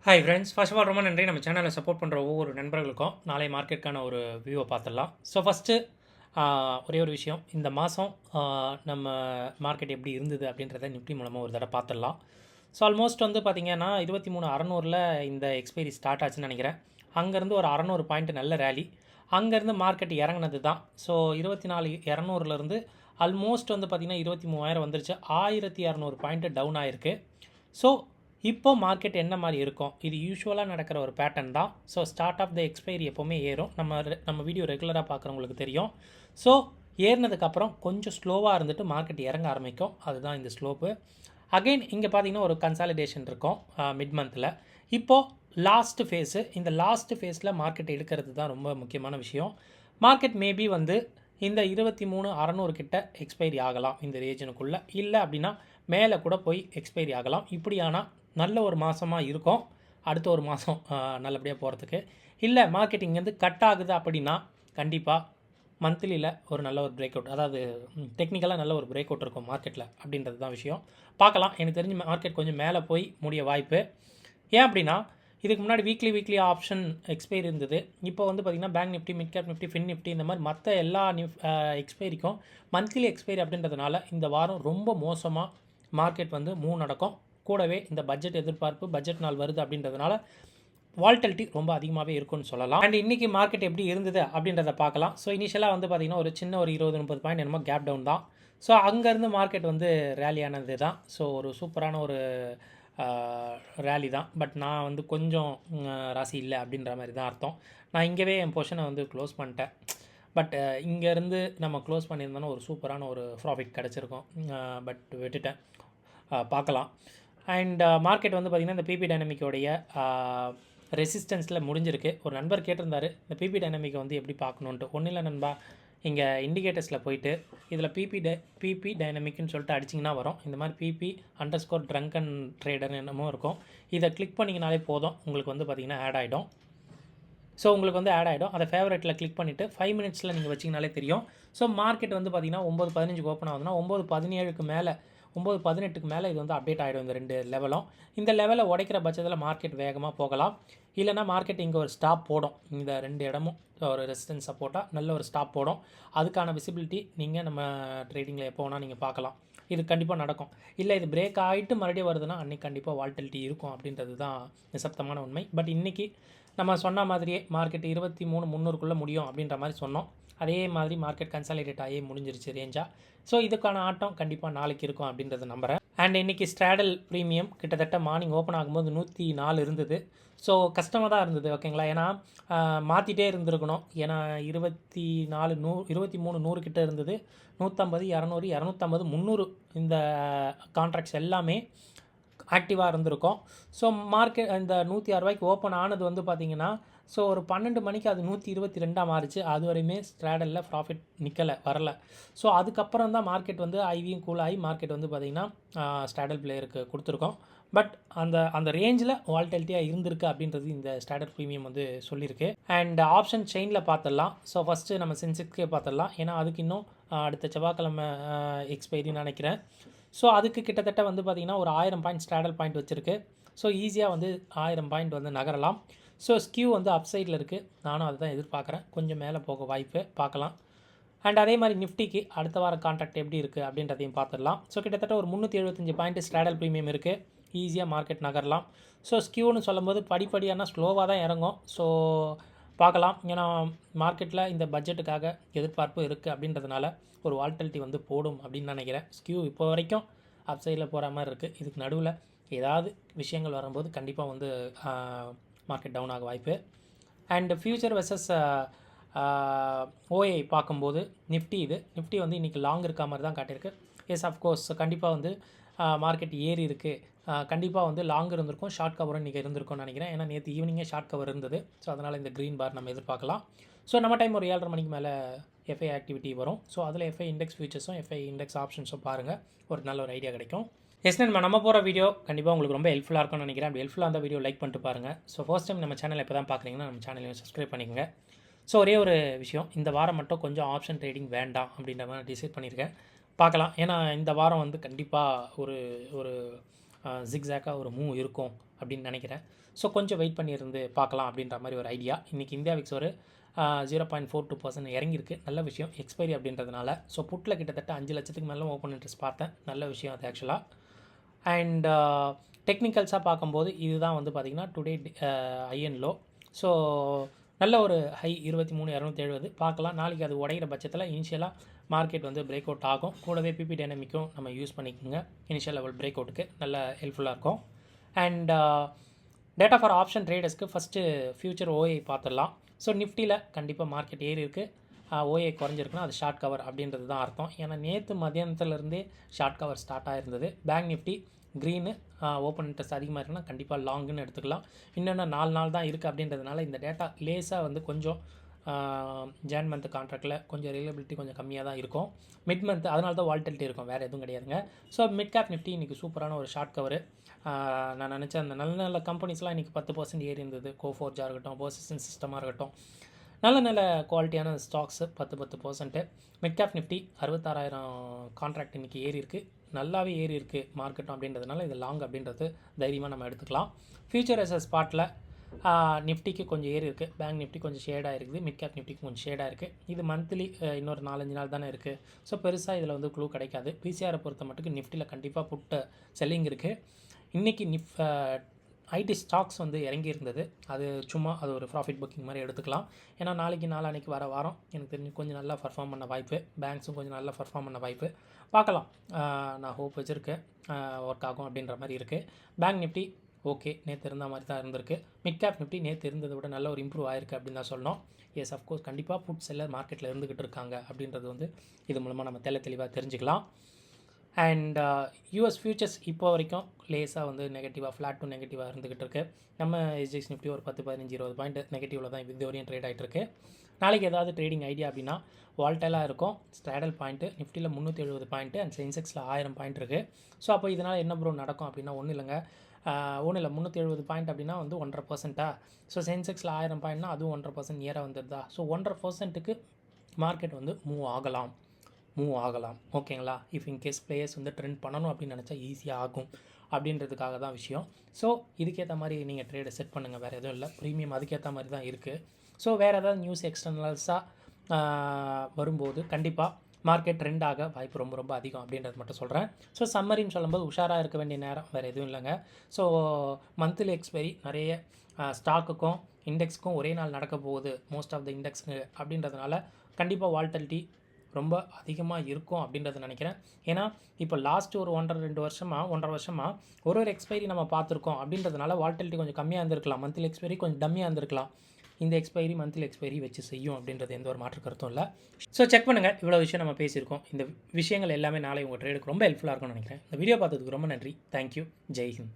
Hi friends, first of all ரொம்ப நன்றி. நம்ம சேனலை சப்போர்ட் பண்ணுற ஒவ்வொரு நண்பர்களுக்கும் நாளை மார்க்கெட்டுக்கான ஒரு வியூவை பார்த்துடலாம். ஸோ ஃபஸ்ட்டு ஒரே ஒரு விஷயம், இந்த மாதம் நம்ம மார்க்கெட் எப்படி இருந்தது அப்படின்றத நிஃப்டி மூலமாக ஒரு தடவை பார்த்துடலாம். ஸோ ஆல்மோஸ்ட் வந்து பார்த்திங்கன்னா 23,600 இந்த எக்ஸ்பைரி ஸ்டார்ட் ஆச்சுன்னு நினைக்கிறேன். அங்கேருந்து ஒரு 600 பாயிண்ட் நல்ல ரேலி, அங்கேருந்து மார்க்கெட் இறங்கினது தான். ஸோ 24,200 ஆல்மோஸ்ட் வந்து பார்த்திங்கன்னா 23,000 வந்துருச்சு. 1,200 பாயிண்ட் டவுன் ஆகிருக்கு. ஸோ இப்போ மார்க்கெட் என்ன மாதிரி இருக்கும், இது யூஸ்வலாக நடக்கிற ஒரு பேட்டர்ன் தான். So start of the expiry எப்போவுமே ஏறும். நம்ம வீடியோ ரெகுலராக பார்க்குறவங்களுக்கு தெரியும். ஸோ ஏறினதுக்கப்புறம் கொஞ்சம் ஸ்லோவாக இருந்துட்டு மார்க்கெட் இறங்க ஆரம்பிக்கும். அதுதான் இந்த ஸ்லோப்பு. அகெயின் இங்கே பார்த்தீங்கன்னா ஒரு கன்சாலிடேஷன் இருக்கும் மிட் மந்தில். இப்போது லாஸ்ட் ஃபேஸு, இந்த லாஸ்ட் ஃபேஸில் மார்க்கெட் எடுக்கிறது தான் ரொம்ப முக்கியமான விஷயம். மார்க்கெட் மேபி வந்து இந்த 23,600 கிட்ட எக்ஸ்பைரி ஆகலாம் இந்த ரீஜனுக்குள்ளே. இல்லை அப்படின்னா மேலே கூட போய் எக்ஸ்பைரி ஆகலாம். இப்படியானால் நல்ல ஒரு மாதமாக இருக்கும் அடுத்த ஒரு மாதம் நல்லபடியாக போகிறதுக்கு. இல்லை மார்க்கெட் இங்கேருந்து கட் ஆகுது அப்படின்னா கண்டிப்பாக மந்த்லியில் ஒரு நல்ல ஒரு பிரேக் அவுட், அதாவது டெக்னிக்கலாக நல்ல ஒரு பிரேக் அவுட் இருக்கும் மார்க்கெட்டில் அப்படின்றது தான் விஷயம். பார்க்கலாம். எனக்கு தெரிஞ்சு மார்க்கெட் கொஞ்சம் மேலே போய் முடிய வாய்ப்பு. ஏன் அப்படின்னா இதுக்கு முன்னாடி வீக்லி ஆப்ஷன் எக்ஸ்பைரி இருந்தது. இப்போ வந்து பார்த்திங்கன்னா bank Nifty, mid cap Nifty, fin Nifty இந்த மாதிரி மற்ற எல்லா எக்ஸ்பைரிக்கும் மந்த்லி எக்ஸ்பைரி அப்படின்றதுனால இந்த வாரம் ரொம்ப மோசமாக மார்க்கெட் வந்து மூவ் நடக்கும். கூடவே இந்த பட்ஜெட் எதிர்பார்ப்பு, பட்ஜெட் நாள் வருது அப்படின்றதுனால வால்டிலிட்டி ரொம்ப அதிகமாகவே இருக்கும்னு சொல்லலாம். அண்ட் இன்றைக்கி மார்க்கெட் எப்படி இருந்தது அப்படின்றத பார்க்கலாம். ஸோ இனிஷியலாக வந்து பார்த்திங்கன்னா ஒரு சின்ன ஒரு 20-30 பாயிண்ட் என்னமோ கேப் டவுன் தான். ஸோ அங்கேருந்து மார்க்கெட் வந்து ரேலியானது தான். ஸோ ஒரு சூப்பரான ஒரு ரேலி தான். பட் நான் வந்து கொஞ்சம் ராசி இல்லை அப்படின்ற மாதிரி தான் அர்த்தம். நான் இங்கேவே என் பொசிஷனை வந்து க்ளோஸ் பண்ணிட்டேன். பட் இங்கேருந்து நம்ம க்ளோஸ் பண்ணியிருந்தோன்னா ஒரு சூப்பரான ஒரு ப்ராஃபிட் கிடச்சிருக்கும். பட் விட்டுட்டேன். பார்க்கலாம். அண்ட் மார்க்கெட் வந்து பார்த்திங்கன்னா இந்த பிபி டைனமிக்கோடைய ரெசிஸ்டன்ஸில் முடிஞ்சிருக்கு. ஒரு நண்பர் கேட்டிருந்தார் இந்த பிபி டைனமிக்கை வந்து எப்படி பார்க்கணுன்ட்டு. ஒன்றும் இல்லை நண்பா, இங்கே இண்டிகேட்டர்ஸில் போயிட்டு இதில் பிபி டைனமிக்னு சொல்லிட்டு அடிச்சிங்கன்னா வரும். இந்த மாதிரி பிபி_ட்ரங்க் அண்ட் ட்ரேடர் என்னமோ இருக்கும். இதை கிளிக் பண்ணிங்கனாலே போதும், உங்களுக்கு வந்து பார்த்திங்கன்னா ஆட் ஆகிடும். ஸோ உங்களுக்கு வந்து ஆட் ஆகிடும். அதை ஃபேவரட்டில் கிளிக் பண்ணிவிட்டு 5 மினிட்ஸில் நீங்கள் வச்சிங்கனாலே தெரியும். ஸோ மார்க்கெட் வந்து பார்த்திங்கன்னா 9:15 ஓப்பன் ஆகுதுன்னா 9:17க்கு மேலே 9:18க்கு மேலே இது வந்து அப்டேட் ஆகிடும். இந்த 2 லெவலும் இந்த லெவலை உடைக்கிற பட்சத்தில் மார்க்கெட் வேகமாக போகலாம். இல்லைனா மார்க்கெட் இங்கே ஒரு ஸ்டாப் போடும். இந்த 2 இடமும் ஒரு ரெசிஸ்டன்ஸ் சப்போர்ட்டாக நல்ல ஒரு ஸ்டாப் போடும். அதுக்கான விசிபிலிட்டி நீங்கள் நம்ம ட்ரேடிங்கில் எப்போ வேணால் நீங்கள் பார்க்கலாம். இது கண்டிப்பாக நடக்கும். இல்லை இது பிரேக் ஆகிட்டு மறுபடியும் வருதுன்னா அன்றைக்கி கண்டிப்பாக வால்டிலிட்டி இருக்கும் அப்படின்றது தான் நிசப்தமான உண்மை. பட் இன்றைக்கி நம்ம சொன்ன மாதிரியே மார்க்கெட் 23,300க்குள்ளே முடியும் அப்படின்ற மாதிரி சொன்னோம். அதே மாதிரி மார்க்கெட் கன்சாலிடேட் ஆகி முடிஞ்சிருச்சு ரேஞ்சாக. ஸோ இதுக்கான ஆட்டம் கண்டிப்பாக நாளைக்கு இருக்கும் அப்படின்றத நம்புகிறேன். அண்ட் இன்றைக்கி ஸ்ட்ராடல் ப்ரீமியம் கிட்டத்தட்ட மார்னிங் ஓப்பன் ஆகும்போது 104 இருந்தது. ஸோ கஷ்டமாக தான் இருந்தது, ஓகேங்களா. ஏன்னா மாற்றிட்டே இருந்திருக்கணும். ஏன்னா 23,100 கிட்ட இருந்தது. 150, 200, 250, 300 இந்த கான்ட்ராக்ட்ஸ் எல்லாமே ஆக்டிவாக இருந்திருக்கும். ஸோ மார்க்கெட் இந்த 106 ஓப்பன் ஆனது வந்து பார்த்திங்கன்னா ஸோ ஒரு 12 மணிக்கு அது 122 மாறிச்சு. அது வரையுமே ஸ்ட்ராடலில் ப்ராஃபிட் நிற்கலை, வரல. ஸோ அதுக்கப்புறம் தான் மார்க்கெட் வந்து ஐவியும் கூல் ஆகி மார்க்கெட் வந்து பார்த்திங்கன்னா ஸ்ட்ராடல் பிளேயருக்கு கொடுத்துருக்கோம். பட் அந்த ரேஞ்சில் வால்டிலிட்டியாக இருந்திருக்கு அப்படின்றது இந்த ஸ்ட்ராடல் ப்ரீமியம் வந்து சொல்லியிருக்கு. அண்ட் ஆப்ஷன் செயினில் பார்த்துடலாம். ஸோ ஃபஸ்ட்டு நம்ம சென்செக்ஸ்க்கே பார்த்துடலாம். ஏன்னா அதுக்கு இன்னும் அடுத்த செவ்வாய்க்கிழமை எக்ஸ்பைரின்னு நினைக்கிறேன். ஸோ அதுக்கு கிட்டத்தட்ட வந்து பார்த்திங்கன்னா ஒரு 1000 பாயிண்ட் ஸ்ட்ராடல் பாயிண்ட் வச்சுருக்கு. ஸோ ஈஸியாக வந்து 1000 பாயிண்ட் வந்து நகரலாம். ஸோ ஸ்கியூ வந்து அப்சைடில் இருக்குது. நானும் அதை தான் எதிர்பார்க்குறேன். கொஞ்சம் மேலே போக வாய்ப்பு பார்க்கலாம். அண்ட் அதே மாதிரி நிஃப்டிக்கு அடுத்த வார கான்ட்ராக்ட் எப்படி இருக்குது அப்படின்றதையும் பார்த்துடலாம். ஸோ கிட்டத்தட்ட ஒரு 375 பாயிண்ட் ஸ்ட்ராடல் ப்ரீமியம் இருக்குது. ஈஸியாக மார்க்கெட் நகரலாம். ஸோ ஸ்கியூன்னு சொல்லும்போது படிப்படியான ஸ்லோவாக தான் இறங்கும். ஸோ பார்க்கலாம். ஏன்னா மார்க்கெட்டில் இந்த பட்ஜெட்டுக்காக எதிர்பார்ப்பு இருக்குது அப்படின்றதுனால ஒரு வால்டிலிட்டி வந்து போடும் அப்படின்னு நினைக்கிறேன். ஸ்கியூ இப்போ வரைக்கும் அப்சைடில் போகிற மாதிரி இருக்குது. இதுக்கு நடுவில் ஏதாவது விஷயங்கள் வரும்போது கண்டிப்பாக வந்து மார்க்கெட் டவுன் ஆக வாய்ப்பு. அண்ட் ஃபியூச்சர் வெர்சஸ் ஓஏ பார்க்கும்போது நிஃப்டி வந்து இன்றைக்கி லாங் இருக்க மாதிரி தான் காட்டியிருக்கு. எஸ் அஃப்கோர்ஸ் கண்டிப்பாக வந்து மார்க்கெட் ஏறி இருக்குது. கண்டிப்பாக வந்து லாங் இருந்திருக்கும், ஷார்ட் கவரும் இன்றைக்கி இருந்திருக்கும்னு நினைக்கிறேன். ஏன்னா நேற்று ஈவினிங்கே ஷார்ட் கவர் இருந்தது. ஸோ அதனால் இந்த க்ரீன் பார் நம்ம எதிர்பார்க்கலாம். ஸோ நம்ம டைம் ஒரு 7:30 மணிக்கு மேலே எஃப்ஐ ஆக்டிவிட்டி வரும். ஸோ அதில் எஃப்ஐ இண்டெக்ஸ் ஃபியூச்சர்ஸும் எஃப்ஐ இண்டெக்ஸ் ஆப்ஷன்ஸும் பாருங்கள், ஒரு நல்ல ஒரு ஐடியா கிடைக்கும். எஸ் நம்ம போகிற வீடியோ கண்டிப்பாக உங்களுக்கு ரொம்ப ஹெல்ப்ஃபுல்லாக இருக்கும்னு நினைக்கிறேன். அப்படி ஹெல்ப்ஃபுல்லாக அந்த வீடியோ லைக் பண்ணிட்டு பாருங்கள். ஸோ ஃபர்ஸ்ட் டைம் நம்ம சேனல் இப்போ தான் பார்க்குறீங்கன்னா நம்ம சேனலையும் சப்ஸ்கிரைப் பண்ணிக்கோங்க. ஸோ ஒரே ஒரு விஷயம், இந்த வாரம் மட்டும் கொஞ்சம் ஆப்ஷன் ட்ரேடிங் வேண்டாம் அப்படின்ற மாதிரி டிசைட் பண்ணியிருக்கேன். பார்க்கலாம். ஏன்னா இந்த வாரம் வந்து கண்டிப்பாக ஒரு ஜிக்ஸாக்காக ஒரு மூவ் இருக்கும் அப்படின்னு நினைக்கிறேன். ஸோ கொஞ்சம் வெயிட் பண்ணியிருந்து பார்க்கலாம் அப்படின்ற மாதிரி ஒரு ஐடியா. இன்றைக்கி இந்தியா விக்ஸ் ஒரு 0.42% இறங்கியிருக்கு. நல்ல விஷயம் எக்ஸ்பைரி அப்படின்றதுனால. ஸோ புட்டில் கிட்டத்தட்ட 5 லட்சத்துக்கு மேலே ஓப்பன் இன்ட்ரெஸ்ட் பார்த்தேன். நல்ல விஷயம் அது ஆக்சுவலாக. அண்ட் டெக்னிக்கல்ஸாக பார்க்கும்போது இதுதான் வந்து பார்த்திங்கன்னா today high and low. So நல்ல ஒரு ஹை 23,270 பார்க்கலாம். நாளைக்கு அது உடையிற பட்சத்தில் இனிஷியலாக மார்க்கெட் வந்து பிரேக் அவுட் ஆகும். கூடவே பிபி டைனமிக்கும் நம்ம யூஸ் பண்ணிக்கோங்க. இனிஷியல் லெவல் பிரேக் அவுட்டுக்கு நல்ல ஹெல்ப்ஃபுல்லாக இருக்கும். அண்ட் டேட்டா ஃபார் ஆப்ஷன் ட்ரேடர்ஸ்க்கு ஃபஸ்ட்டு ஃபியூச்சர் ஓஏ பார்த்துடலாம். ஸோ நிஃப்டியில் கண்டிப்பாக மார்க்கெட் ஏறி இருக்குது. ஓஏ குறைஞ்சிருக்குன்னா அது ஷார்ட் கவர் அப்படின்றது தான் அர்த்தம். ஏன்னா நேற்று மதியானத்துலேருந்தே ஷார்ட் கவர் ஸ்டார்ட் ஆகிருந்தது. Bank nifty green open interest அதிகமாக இருக்குன்னா கண்டிப்பாக லாங்குன்னு எடுத்துக்கலாம். இன்னொன்று 4 நாள் தான் இருக்குது அப்படின்றதுனால இந்த டேட்டா லேஸாக வந்து கொஞ்சம் ஜான் மந்த் கான்ட்ராக்டில் கொஞ்சம் ரிலையபிலிட்டி கொஞ்சம் கம்மியாக தான் இருக்கும். மிட் மந்த் அதனால தான் வால்டிலிட்டி இருக்கும், வேறு எதுவும் கிடையாதுங்க. ஸோ மிட் கேப் நிஃப்டி இன்றைக்கி சூப்பரான ஒரு ஷார்ட் கவர். நான் நினச்சேன் அந்த நல்ல நல்ல கம்பெனிஸ்லாம் இன்றைக்கி 10% ஏறி இருந்தது. கோஃபோர்ஜாக இருக்கட்டும், பர்சிஸ்டன்ட் சிஸ்டமாக இருக்கட்டும், நல்ல நல்ல குவாலிட்டியான stocks 10%. Mid cap Nifty 66,000 contract இன்றைக்கி ஏறி இருக்குது. நல்லாவே ஏறி இருக்குது மார்க்கெட்டும் அப்படின்றதுனால இது லாங் அப்படின்றது தைரியமாக நம்ம எடுத்துக்கலாம். ஃபியூச்சர் எஸ் ஸ்பாட்டில் நிஃப்டிக்கு கொஞ்சம் ஏறி இருக்குது. பேங்க் நிஃப்டி கொஞ்சம் ஷேடாக இருக்குது. மிட் கேப் நிஃப்டிக்கு கொஞ்சம் ஷேடாக இருக்குது. இது மந்த்லி இன்னொரு 4-5 நாள் தானே இருக்குது. ஸோ பெருசாக இதில் வந்து க்ளூ கிடைக்காது. பிசிஆரை பொறுத்த மட்டுக்கு நிஃப்டியில் கண்டிப்பாக புட்டு செல்லிங் இருக்குது. இன்றைக்கி ஐடி ஸ்டாக்ஸ் வந்து இறங்கி இருந்தது. அது சும்மா அது ஒரு ப்ராஃபிட் புக்கிங் மாதிரி எடுத்துக்கலாம். ஏன்னா நாளைக்கு வர வாரம் எனக்கு தெரிஞ்சு கொஞ்சம் நல்லா பர்ஃபார்ம் பண்ண வாய்ப்பு. பேங்க்ஸும் கொஞ்சம் நல்லா பர்ஃபார்ம் பண்ண வாய்ப்பு. பார்க்கலாம். நான் ஹோப் வச்சுருக்கேன் ஒர்க் ஆகும் அப்படின்ற மாதிரி இருக்குது. பேங்க் நிஃப்டி ஓகே, நேற்று இருந்த மாதிரி தான் இருந்திருக்கு. மிட் கேப் நிஃப்டி நேற்று இருந்ததை விட நல்ல ஒரு இம்ப்ரூவ் ஆயிருக்கு அப்படின்னு தான் சொல்லணும். எஸ் அஃப்கோர்ஸ் கண்டிப்பாக புட் செல்லர் மார்க்கெட்டில் இருந்துக்கிட்டு இருக்காங்க அப்படின்றது வந்து இது மூலமாக நம்ம தெளிவாக தெரிஞ்சுக்கலாம். அண்ட் யூஎஸ் ஃபியூச்சர்ஸ் இப்போ வரைக்கும் லேஸாக வந்து நெகட்டிவாக ஃப்ளாட் டு நெகட்டிவாக இருந்துக்கிட்டு இருக்குது. நம்ம எஸ்ஜிஎக்ஸ் நிஃப்டி ஒரு 10, 15, 20 பாயிண்ட் நெகட்டிவில் தான் இது வரையும் ட்ரேட் ஆகிட்டு இருக்கு. நாளைக்கு ஏதாவது ட்ரேடிங் ஐடியா அப்படின்னா வால்டைலாக இருக்கும். ஸ்ட்ராடல் பாயிண்ட்டு நிஃப்டியில் 370 பாயிண்ட்டு அண்ட் சென்செக்ஸில் 1000 பாயிண்ட் இருக்குது. ஸோ அப்போ இதனால் என்ன ப்ரோ நடக்கும் அப்படின்னா ஒன்றும் இல்லைங்க. 370 பாயிண்ட் அப்படின்னா வந்து 1.5%. ஸோ சென்செக்ஸில் 1000 பாயிண்ட்னா அதுவும் 1.5% நியராக வந்துடுதா. ஸோ 1.5%க்கு மார்க்கெட் வந்து மூவ் ஆகலாம். ஓகேங்களா. இஃப் இன்கேஸ் பிளேயர்ஸ் வந்து ட்ரெண்ட் பண்ணணும் அப்படின்னு நினச்சா ஈஸியாக ஆகும் அப்படின்றதுக்காக தான் விஷயம். ஸோ இதுக்கேற்ற மாதிரி நீங்கள் ட்ரேடை செட் பண்ணுங்கள். வேறு எதுவும் இல்லை. ப்ரீமியம் அதுக்கேற்ற மாதிரி தான் இருக்குது. ஸோ வேறு ஏதாவது நியூஸ் எக்ஸ்டர்னல்ஸாக வரும்போது கண்டிப்பாக மார்க்கெட் ட்ரெண்ட் ஆக வாய்ப்பு ரொம்ப ரொம்ப அதிகம் அப்படின்றது மட்டும் சொல்கிறேன். ஸோ சம்மரின்னு சொல்லும்போது உஷாராக இருக்க வேண்டிய நேரம் வேறு எதுவும் இல்லைங்க. ஸோ மந்த்லி எக்ஸ்பைரி நிறைய ஸ்டாக்குக்கும் இண்டெக்ஸுக்கும் ஒரே நாள் நடக்க போகுது மோஸ்ட் ஆஃப் த இண்டெக்ஸுங்க அப்படின்றதுனால கண்டிப்பாக வால்டிலிட்டி ரொம்ப அதிகமாக இருக்கும் அப்படின்றத நினைக்கிறேன். ஏன்னா இப்போ லாஸ்ட்டு ஒரு 1.5 வருஷமாக ஒரு எக்ஸ்பைரி நம்ம பார்த்துருக்கோம் அப்படின்றதுனால வால்டிலிட்டி கொஞ்சம் கம்மியாக இருந்திருக்கலாம். மந்த்லி எக்ஸ்பைரி கொஞ்சம் டம்மியாக இருந்திருக்கலாம். இந்த எக்ஸ்பைரி மந்த்லி எக்ஸ்பைரி வச்சு செய்யும் அப்படின்றது எந்த ஒரு மாற்று கருத்தும் இல்லை. ஸோ செக் பண்ணுங்கள். இவ்வளோ விஷயம் நம்ம பேசியிருக்கோம். இந்த விஷயங்கள் எல்லாமே நாளை உங்கள் ட்ரேடுக்கு ரொம்ப ஹெல்ப்ஃபுல்லாக இருக்கும்னு நினைக்கிறேன். இந்த வீடியோ பார்த்ததுக்கு ரொம்ப நன்றி. தேங்க்யூ. ஜெய் ஹிந்த்.